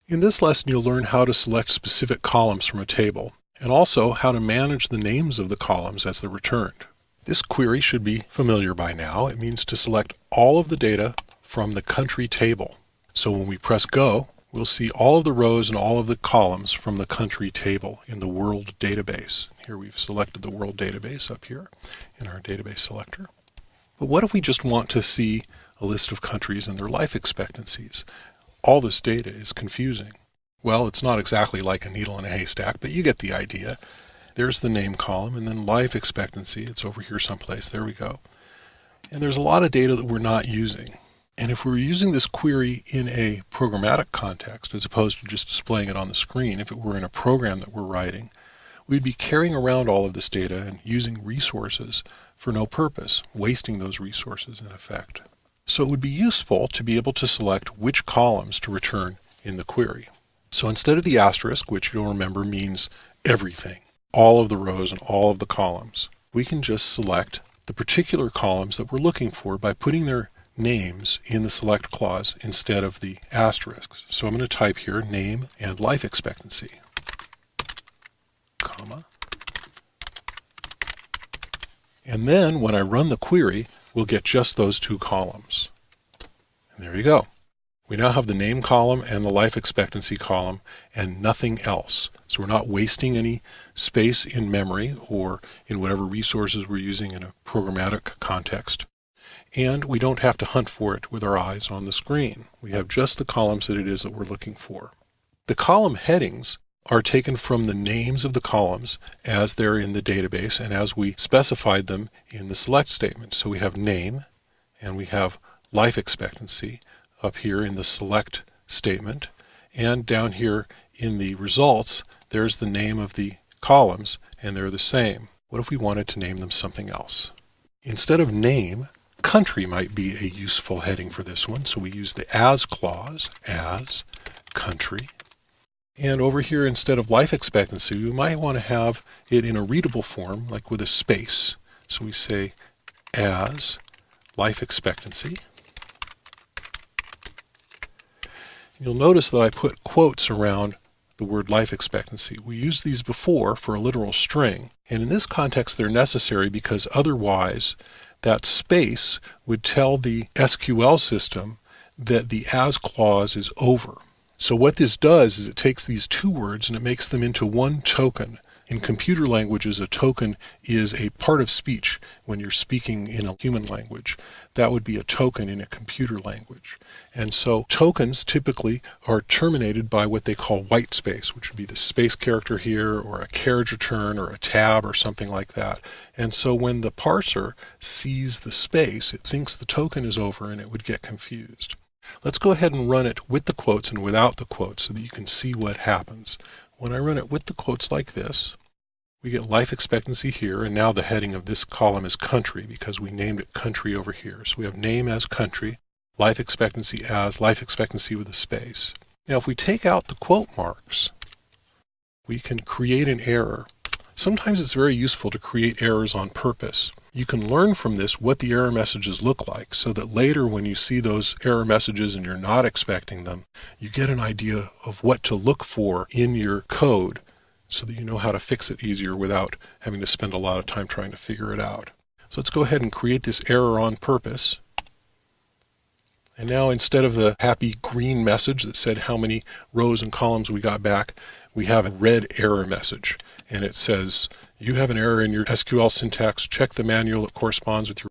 In this lesson, you'll learn how to select specific columns from a table, and also how to manage the names of the columns as they're returned. This query should be familiar by now. It means to select all of the data from the country table. So when we press go, we'll see all of the rows and all of the columns from the country table in the world database. Here we've selected the world database up here in our database selector. But what if we just want to see a list of countries and their life expectancies? All this data is confusing. Well, it's not exactly like a needle in a haystack, but you get the idea. There's the name column, and then life expectancy. It's over here someplace. There we go. And there's a lot of data that we're not using. And if we're using this query in a programmatic context, as opposed to just displaying it on the screen, if it were in a program that we're writing, we'd be carrying around all of this data and using resources for no purpose, wasting those resources in effect. So it would be useful to be able to select which columns to return in the query. So instead of the asterisk, which you'll remember means everything, all of the rows and all of the columns, we can just select the particular columns that we're looking for by putting their names in the select clause instead of the asterisks. So I'm going to type here name and life expectancy, comma. And then when I run the query, we'll get just those two columns. And there you go. We now have the name column and the life expectancy column and nothing else. So we're not wasting any space in memory or in whatever resources we're using in a programmatic context. And we don't have to hunt for it with our eyes on the screen. We have just the columns that it is that we're looking for. The column headings are taken from the names of the columns as they're in the database and as we specified them in the select statement. So we have name and we have life expectancy up here in the select statement, and down here in the results there's the name of the columns and they're the same. What if we wanted to name them something else? Instead of name, country might be a useful heading for this one, so we use the as clause, as country. And over here, instead of life expectancy, we might want to have it in a readable form, like with a space. So we say as life expectancy. You'll notice that I put quotes around the word life expectancy. We used these before for a literal string, and in this context they're necessary because otherwise that space would tell the SQL system that the as clause is over. So what this does is it takes these two words and it makes them into one token. In computer languages, a token is a part of speech when you're speaking in a human language. That would be a token in a computer language. And so tokens typically are terminated by what they call white space, which would be the space character here, or a carriage return, or a tab, or something like that. And so when the parser sees the space, it thinks the token is over and it would get confused. Let's go ahead and run it with the quotes and without the quotes so that you can see what happens. When I run it with the quotes like this, we get life expectancy here, and now the heading of this column is country because we named it country over here. So we have name as country, life expectancy as life expectancy with a space. Now if we take out the quote marks, we can create an error. Sometimes it's very useful to create errors on purpose. You can learn from this what the error messages look like so that later when you see those error messages and you're not expecting them, you get an idea of what to look for in your code so that you know how to fix it easier without having to spend a lot of time trying to figure it out. So let's go ahead and create this error on purpose. And now instead of the happy green message that said how many rows and columns we got back, we have a red error message. And it says, you have an error in your SQL syntax. Check the manual that corresponds with your